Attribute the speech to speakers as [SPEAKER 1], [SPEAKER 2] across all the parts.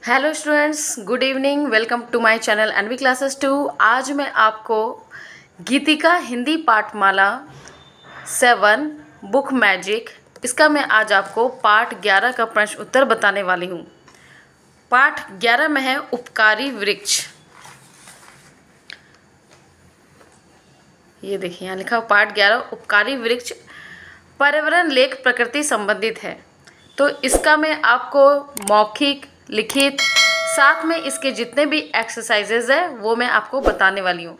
[SPEAKER 1] Hello students, good evening. Welcome to my channel NV classes 2। आज मैं आपको Geetika Hindi Pathmala 7 book magic इसका मैं आज आपको पाठ 11 का प्रश्न उत्तर बताने वाली हूँ। पाठ 11 में है उपकारी वृक्ष। ये देखिए यहाँ लिखा हुआ पाठ 11 उपकारी वृक्ष पर्यावरण लेख प्रकृति संबंधित है। तो इसका मैं आपको मौखिक लिखित साथ में इसके जितने भी एक्सरसाइजेज है वो मैं आपको बताने वाली हूँ।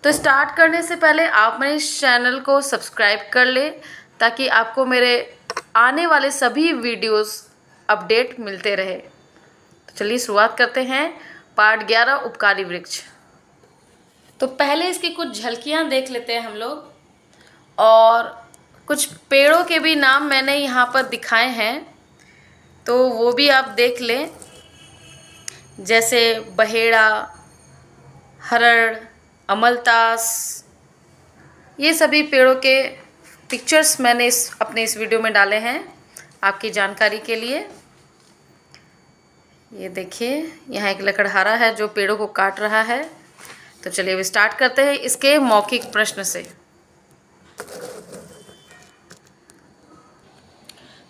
[SPEAKER 1] तो स्टार्ट करने से पहले आप मेरे इस चैनल को सब्सक्राइब कर ले ताकि आपको मेरे आने वाले सभी वीडियोस अपडेट मिलते रहे। तो चलिए शुरुआत करते हैं पाठ 11 उपकारी वृक्ष। तो पहले इसकी कुछ झलकियाँ देख लेते हैं हम लोग, और कुछ पेड़ों के भी नाम मैंने यहाँ पर दिखाए हैं तो वो भी आप देख लें, जैसे बहेड़ा, हरड़, अमलतास। ये सभी पेड़ों के पिक्चर्स मैंने अपने इस वीडियो में डाले हैं आपकी जानकारी के लिए। ये देखिए यहाँ एक लकड़हारा है जो पेड़ों को काट रहा है। तो चलिए अब स्टार्ट करते हैं इसके मौखिक प्रश्न से।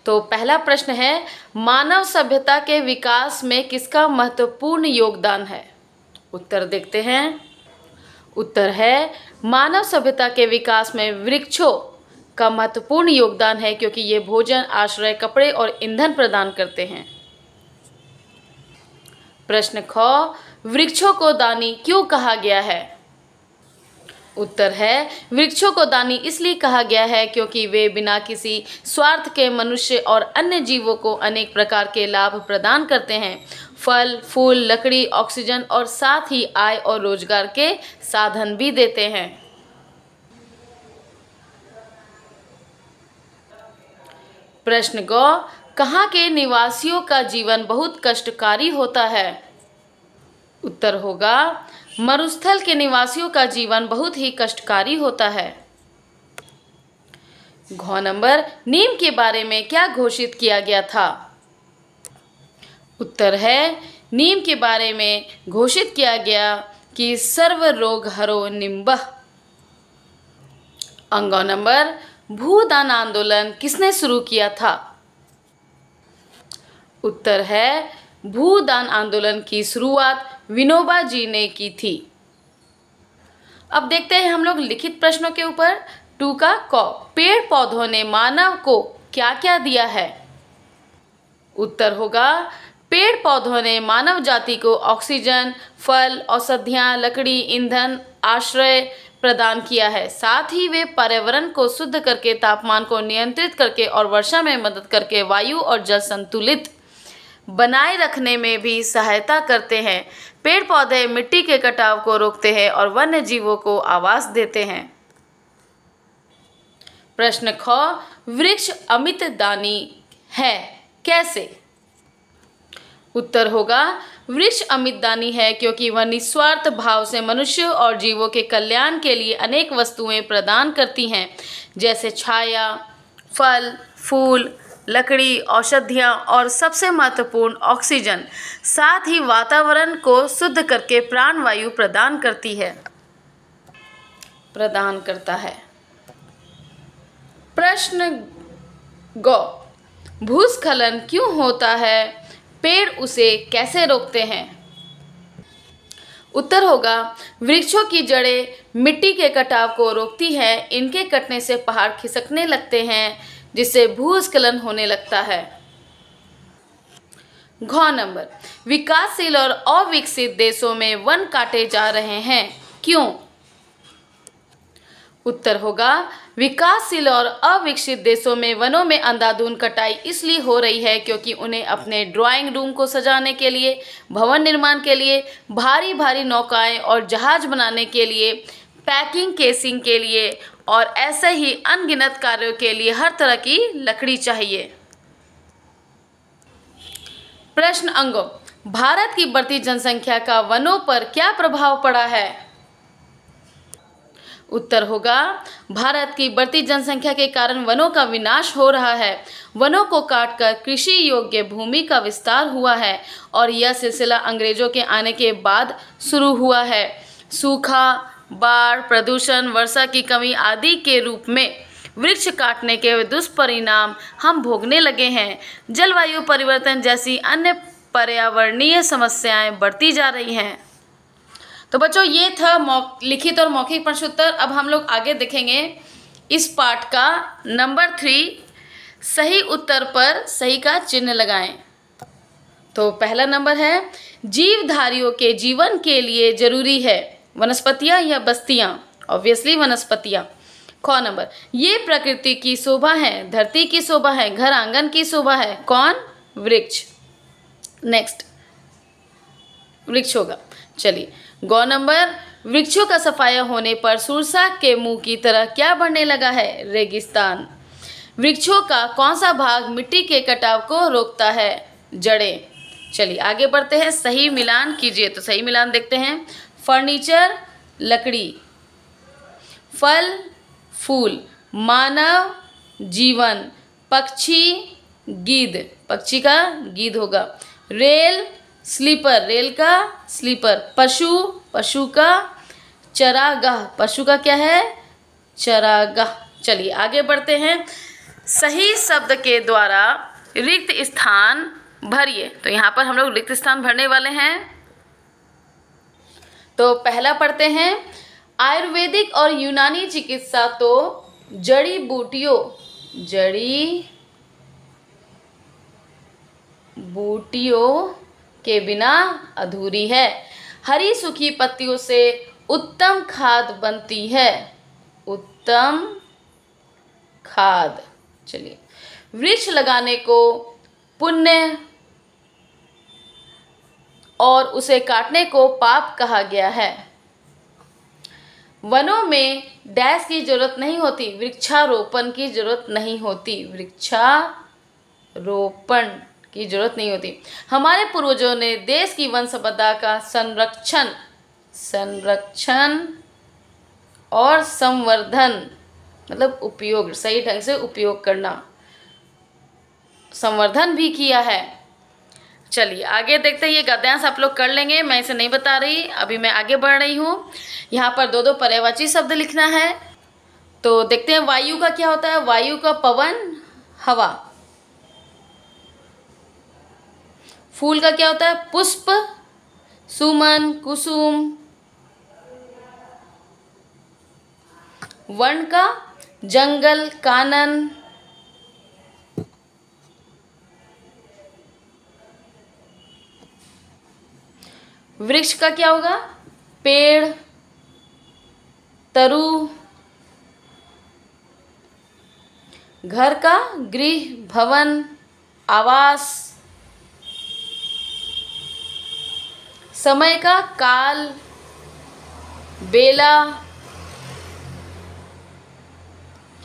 [SPEAKER 1] तो पहला प्रश्न है, मानव सभ्यता के विकास में किसका महत्वपूर्ण योगदान है? उत्तर देखते हैं। उत्तर है मानव सभ्यता के विकास में वृक्षों का महत्वपूर्ण योगदान है, क्योंकि ये भोजन, आश्रय, कपड़े और ईंधन प्रदान करते हैं। प्रश्न ख, वृक्षों को दानी क्यों कहा गया है? उत्तर है वृक्षों को दानी इसलिए कहा गया है क्योंकि वे बिना किसी स्वार्थ के मनुष्य और अन्य जीवों को अनेक प्रकार के लाभ प्रदान करते हैं। फल, फूल, लकड़ी, ऑक्सीजन और साथ ही आय और रोजगार के साधन भी देते हैं। प्रश्न ग, कहाँ के निवासियों का जीवन बहुत कष्टकारी होता है? उत्तर होगा मरुस्थल के निवासियों का जीवन बहुत ही कष्टकारी होता है। घ नंबर, नीम के बारे में क्या घोषित किया गया था? उत्तर है नीम के बारे में घोषित किया गया कि सर्व रोग हरो निम्बः। अंग नंबर, भूदान आंदोलन किसने शुरू किया था? उत्तर है भूदान आंदोलन की शुरुआत विनोबा जी ने की थी। अब देखते हैं हम लोग लिखित प्रश्नों के ऊपर। 2 का क, पेड़ पौधों ने मानव को क्या क्या दिया है? उत्तर होगा पेड़ पौधों ने मानव जाति को ऑक्सीजन, फल, औषधियाँ, लकड़ी, ईंधन, आश्रय प्रदान किया है। साथ ही वे पर्यावरण को शुद्ध करके, तापमान को नियंत्रित करके और वर्षा में मदद करके वायु और जल संतुलित बनाए रखने में भी सहायता करते हैं। पेड़ पौधे मिट्टी के कटाव को रोकते हैं और वन्य जीवों को आवास देते हैं। प्रश्न ख, वृक्ष अमित दानी है कैसे? उत्तर होगा वृक्ष अमित दानी है क्योंकि वह निस्वार्थ भाव से मनुष्य और जीवों के कल्याण के लिए अनेक वस्तुएं प्रदान करती हैं, जैसे छाया, फल, फूल, लकड़ी, औषधियाँ और सबसे महत्वपूर्ण ऑक्सीजन। साथ ही वातावरण को शुद्ध करके प्राणवायु प्रदान करता है। प्रश्न ग, भूस्खलन क्यों होता है? पेड़ उसे कैसे रोकते हैं? उत्तर होगा वृक्षों की जड़ें मिट्टी के कटाव को रोकती हैं। इनके कटने से पहाड़ खिसकने लगते हैं जिससे भूस्खलन होने लगता है। घ नंबर, विकासशील और अविकसित देशों में वन काटे जा रहे हैं क्यों? उत्तर होगा विकासशील और अविकसित देशों में वनों में अंधाधुंध कटाई इसलिए हो रही है क्योंकि उन्हें अपने ड्राइंग रूम को सजाने के लिए, भवन निर्माण के लिए, भारी भारी नौकाएं और जहाज बनाने के लिए, पैकिंग केसिंग के लिए और ऐसे ही अनगिनत कार्यों के लिए हर तरह की लकड़ी चाहिए। प्रश्न अंग, भारत की बढ़ती जनसंख्या का वनों पर क्या प्रभाव पड़ा है? उत्तर होगा भारत की बढ़ती जनसंख्या के कारण वनों का विनाश हो रहा है। वनों को काटकर कृषि योग्य भूमि का विस्तार हुआ है और यह सिलसिला अंग्रेजों के आने के बाद शुरू हुआ है। सूखा, बाढ़, प्रदूषण, वर्षा की कमी आदि के रूप में वृक्ष काटने के दुष्परिणाम हम भोगने लगे हैं। जलवायु परिवर्तन जैसी अन्य पर्यावरणीय समस्याएं बढ़ती जा रही हैं। तो बच्चों, ये था लिखित और मौखिक प्रश्न उत्तर। अब हम लोग आगे देखेंगे इस पाठ का नंबर 3, सही उत्तर पर सही का चिन्ह लगाएं। तो पहला नंबर है, जीवधारियों के जीवन के लिए जरूरी है वनस्पतियां या बस्तियां? ऑब्वियसली वनस्पतियां। ख नंबर, ये प्रकृति की शोभा है, धरती की शोभा है, घर आंगन की शोभा है। कौन? वृक्ष। नेक्स्ट वृक्ष होगा। चलिए, ग नंबर, वृक्षों का सफाया होने पर सुरसा के मुंह की तरह क्या बढ़ने लगा है? रेगिस्तान। वृक्षों का कौन सा भाग मिट्टी के कटाव को रोकता है? जड़ें। चलिए आगे बढ़ते हैं, सही मिलान कीजिए। तो सही मिलान देखते हैं। फर्नीचर लकड़ी, फल फूल, मानव जीवन, पक्षी गीद, पक्षी का गीद होगा, रेल स्लीपर, रेल का स्लीपर, पशु, पशु का चरागाह, पशु का क्या है? चरागाह। चलिए आगे बढ़ते हैं, सही शब्द के द्वारा रिक्त स्थान भरिए। तो यहाँ पर हम लोग रिक्त स्थान भरने वाले हैं। तो पहला पढ़ते हैं, आयुर्वेदिक और यूनानी चिकित्सा तो जड़ी बूटियों के बिना अधूरी है। हरी सूखी पत्तियों से उत्तम खाद बनती है, उत्तम खाद। चलिए, वृक्ष लगाने को पुण्य और उसे काटने को पाप कहा गया है। वनों में डैश की जरूरत नहीं होती, वृक्षारोपण की जरूरत नहीं होती, वृक्षारोपण की जरूरत नहीं होती। हमारे पूर्वजों ने देश की वन संपदा का संरक्षण और संवर्धन, मतलब उपयोग, सही ढंग से उपयोग करना, संवर्धन भी किया है। चलिए आगे देखते हैं। ये गद्यांश आप लोग कर लेंगे, मैं इसे नहीं बता रही, अभी मैं आगे बढ़ रही हूँ। यहाँ पर दो पर्यायवाची शब्द लिखना है। तो देखते हैं, वायु का क्या होता है? वायु का पवन, हवा। फूल का क्या होता है? पुष्प, सुमन, कुसुम। वन का जंगल, कानन। वृक्ष का क्या होगा? पेड़, तरु। घर का गृह, भवन, आवास। समय का काल, बेला।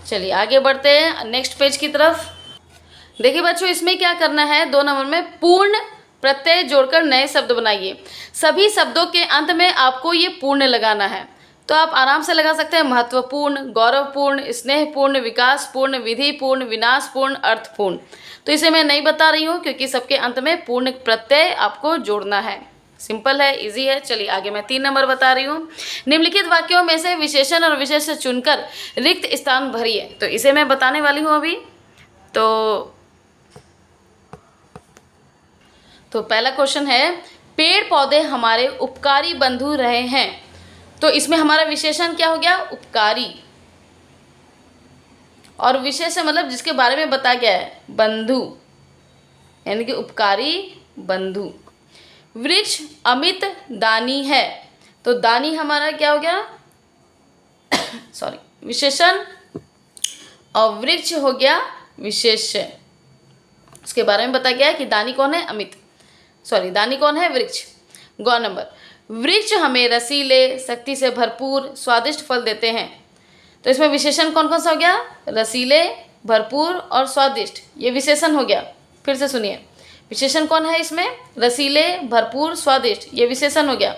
[SPEAKER 1] चलिए आगे बढ़ते हैं नेक्स्ट पेज की तरफ। देखिए बच्चों, इसमें क्या करना है, 2 नंबर में पूर्ण प्रत्यय जोड़कर नए शब्द बनाइए। सभी शब्दों के अंत में आपको ये पूर्ण लगाना है। तो आप आराम से लगा सकते हैं, महत्वपूर्ण, गौरवपूर्ण, स्नेहपूर्ण, विकासपूर्ण, विधिपूर्ण, विनाशपूर्ण, अर्थपूर्ण। तो इसे मैं नहीं बता रही हूँ क्योंकि सबके अंत में पूर्ण प्रत्यय आपको जोड़ना है। सिंपल है, इजी है। चलिए आगे मैं 3 नंबर बता रही हूँ। निम्नलिखित वाक्यों में से विशेषण और विशेष्य चुनकर रिक्त स्थान भरिए। तो इसे मैं बताने वाली हूँ अभी। तो पहला क्वेश्चन है, पेड़ पौधे हमारे उपकारी बंधु रहे हैं। तो इसमें हमारा विशेषण क्या हो गया? उपकारी। और विशेष्य मतलब जिसके बारे में बताया गया है, बंधु, यानी कि उपकारी बंधु। वृक्ष अमित दानी है। तो दानी हमारा क्या हो गया? सॉरी, विशेषण। और वृक्ष हो गया विशेष्य। उसके बारे में बताया गया है कि दानी कौन है? अमित। सॉरी, दानी कौन है? वृक्ष। गौ नंबर, वृक्ष हमें रसीले, शक्ति से भरपूर, स्वादिष्ट फल देते हैं। तो इसमें विशेषण कौन कौन सा हो गया? रसीले, भरपूर और स्वादिष्ट, ये विशेषण हो गया। फिर से सुनिए, विशेषण कौन है इसमें? रसीले, भरपूर, स्वादिष्ट, ये विशेषण हो गया।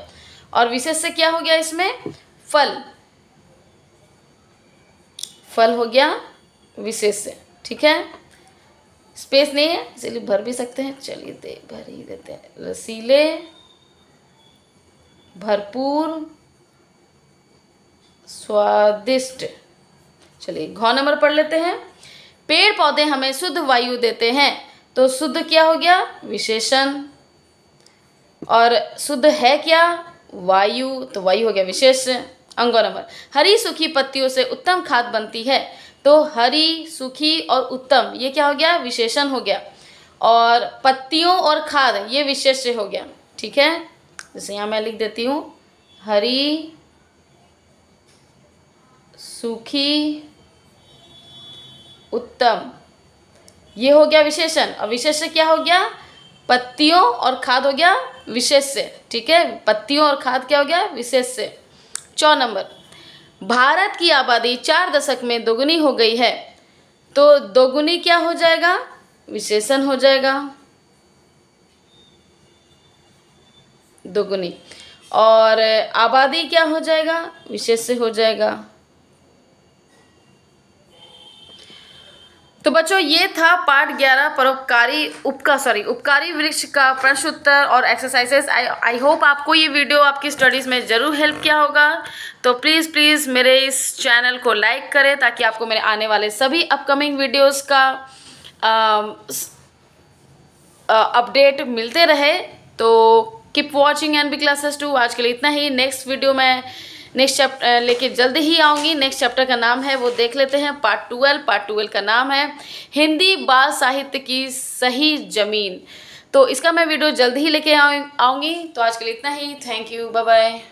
[SPEAKER 1] और विशेष्य क्या हो गया इसमें? फल। फल हो गया विशेष्य। ठीक है, स्पेस नहीं है इसलिए भर भी सकते हैं, चलिए भर ही देते हैं। रसीले, भरपूर, स्वादिष्ट। चलिए घ नंबर पढ़ लेते हैं। पेड़ पौधे हमें शुद्ध वायु देते हैं, तो शुद्ध क्या हो गया? विशेषण। और शुद्ध है क्या? वायु, तो वायु हो गया विशेष्य। अंगों नंबर, हरी सूखी पत्तियों से उत्तम खाद बनती है, तो हरी, सूखी और उत्तम ये क्या हो गया? विशेषण हो गया। और पत्तियों और खाद ये विशेष्य हो गया। ठीक है, जैसे यहाँ मैं लिख देती हूँ, हरी, सूखी, उत्तम, ये हो गया विशेषण। और विशेष्य क्या हो गया? पत्तियों और खाद हो गया विशेष्य। ठीक है, पत्तियों और खाद क्या हो गया? विशेष्य। 4 नंबर, भारत की आबादी 4 दशक में दोगुनी हो गई है, तो दोगुनी क्या हो जाएगा? विशेषण हो जाएगा, दोगुनी। और आबादी क्या हो जाएगा? विशेष्य हो जाएगा। तो बच्चों ये था पार्ट 11 उपकारी वृक्ष का प्रश्न उत्तर और एक्सरसाइजेस। आई होप आपको ये वीडियो आपकी स्टडीज़ में ज़रूर हेल्प किया होगा। तो प्लीज़ मेरे इस चैनल को लाइक करें ताकि आपको मेरे आने वाले सभी अपकमिंग वीडियोस का अपडेट मिलते रहे। तो कीप वॉचिंग एनबी क्लासेस 2। आज के लिए इतना ही। नेक्स्ट वीडियो में नेक्स्ट चैप्टर लेके जल्दी ही आऊँगी। नेक्स्ट चैप्टर का नाम है, वो देख लेते हैं, पार्ट 12 का नाम है हिंदी बाल साहित्य की सही जमीन। तो इसका मैं वीडियो जल्दी ही लेके आऊँगी। तो आज के लिए इतना ही। Thank you, bye bye.